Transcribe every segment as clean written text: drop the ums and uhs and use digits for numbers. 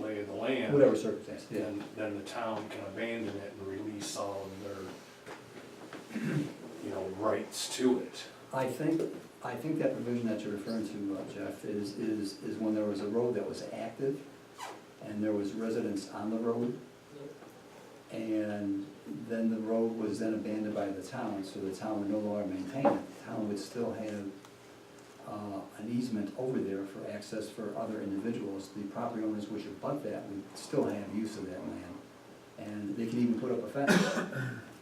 lay of the land. Whatever circumstance, yeah. Then the town can abandon it and release all of their, rights to it. I think that provision that you're referring to, Jeff, is when there was a road that was active and there was residents on the road. And then the road was then abandoned by the town, so the town would no longer maintain it. The town would still have an easement over there for access for other individuals. The property owners which abut that would still have use of that land. And they can even put up a fence,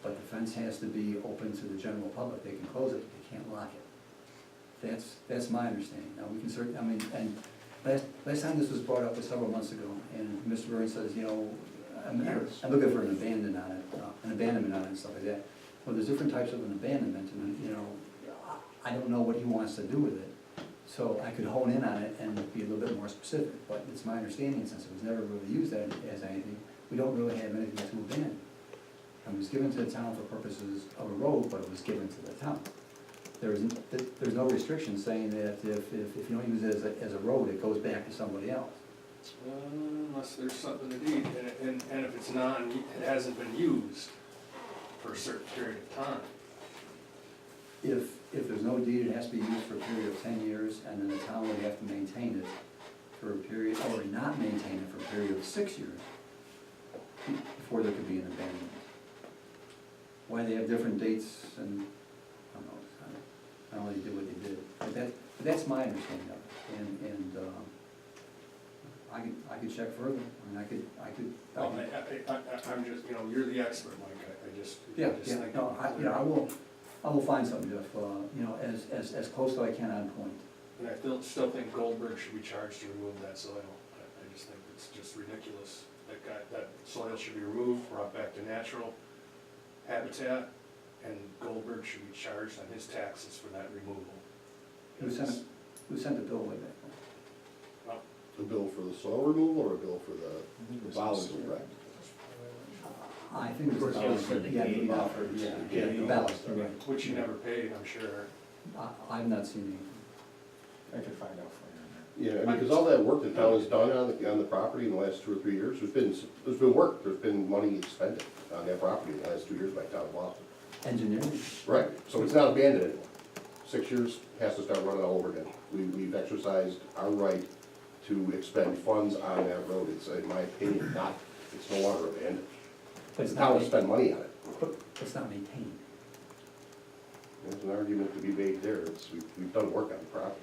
but the fence has to be open to the general public. They can close it, but they can't lock it. That's my understanding. Now, we can certainly, and last time this was brought up was several months ago, and Mr. Burns says, I'm looking for an abandonment on it and stuff like that. Well, there's different types of an abandonment, and, I don't know what he wants to do with it. So I could hone in on it and be a little bit more specific, but it's my understanding, since it was never really used as anything, we don't really have anything to abandon. It was given to the town for purposes of a road, but it was given to the town. There's no restriction saying that if you don't use it as a road, it goes back to somebody else. Unless there's something to deed, and if it's not, it hasn't been used for a certain period of time. If there's no deed, it has to be used for a period of 10 years, and then the town would have to maintain it for a period, or not maintain it for a period of 6 years before there could be an abandonment. Why they have different dates, and I don't know, I don't know, they did what they did. But that's my understanding of it, and I could check further. I mean, I'm just, you're the expert, Mike, I just think. No, I will find something, Jeff, as close as I can on point. And I still think Goldberg should be charged to remove that soil. I just think it's just ridiculous. That soil should be removed, brought back to natural habitat, and Goldberg should be charged on his taxes for that removal. Who sent the bill way back? A bill for the soil removal or a bill for the bollards erect? I think it was It was for the gate. the ballast, right. Which you never paid, I'm sure. I've not seen I could find out for you. Yeah, I mean, because all that work the town has done on the property in the last 2 or 3 years, there's been work, there's been money expended on that property in the last 2 years by town of Boston. any engineering. Right, so it's not abandoned anymore. 6 years has to start running all over again. We've exercised our right to expend funds on that road. It's, in my opinion, it's no longer abandoned. But The it's town not, will spend money on it. but it's not maintained. There's an argument to be made there. We've done work on the property.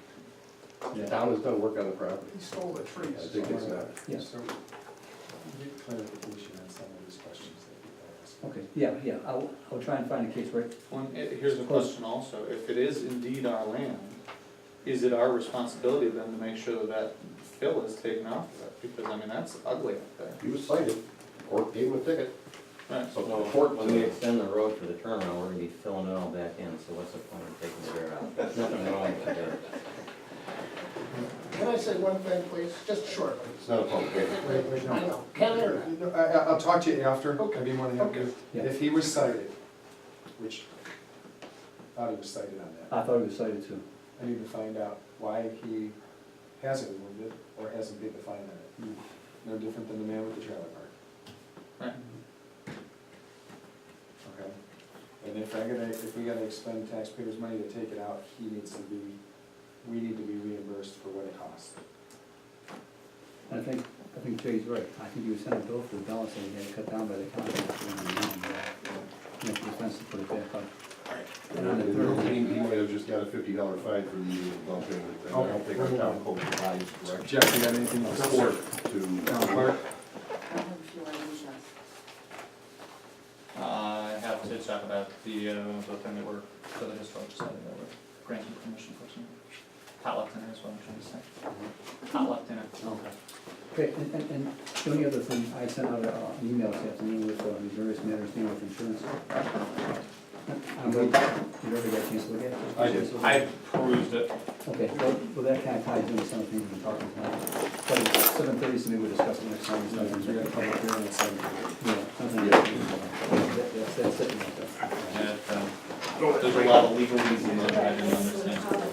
The Yeah. town has done work on the property. He stole the trees. I think it's not. Yeah. So, get clarification on some of these questions that people asked. Okay, yeah, I'll try and find a case where, Here's a question also, if it is indeed our land, is it our responsibility then to make sure that that fill is taken off of it? Because, I mean, that's ugly up there. He was cited, court gave him a ticket, Right. so Well, the court. when we extend the road for the turnaround, we're gonna be filling it all back in, so what's the point of taking the dirt out? There's nothing wrong with the dirt. Can I say one thing, please, just shortly? It's not a public hearing. I know, can I or not? You know, I'll talk to you after, I'd be more than happy to. Yeah. If he was cited, which, I thought he was cited on that, I thought it was cited too. I need to find out why he hasn't removed it or hasn't paid the fine on it. No different than the man with the trailer park. Right. Okay? And if we gotta expend taxpayers' money to take it out, we need to be reimbursed for what it costs. And I think Jay's right. I think he was sent a bill for the balance that he had cut down by the county. For the fence to put it back up. And on the third, He might have just got a $50 fine for the dumping, and I don't think our town code provides direct Jeff, you got anything to support support? to. Town clerk? I have a few items, yes. I have to talk about the thing that we're, for the historic society that we're granting permission for some potluck dinner is what I'm trying to say. Potluck dinner. okay, and the only other thing, I sent out an email this afternoon with various matters dealing with insurance. You already got a chance to look at it? I did, I perused it. Okay, well, that kind of ties into some of the things we've been talking about. But it's 7:30, so maybe we'll discuss it next time. We got a public hearing at 7. Yeah, something. That's it. And, there's a lot of legal reasons that I didn't understand.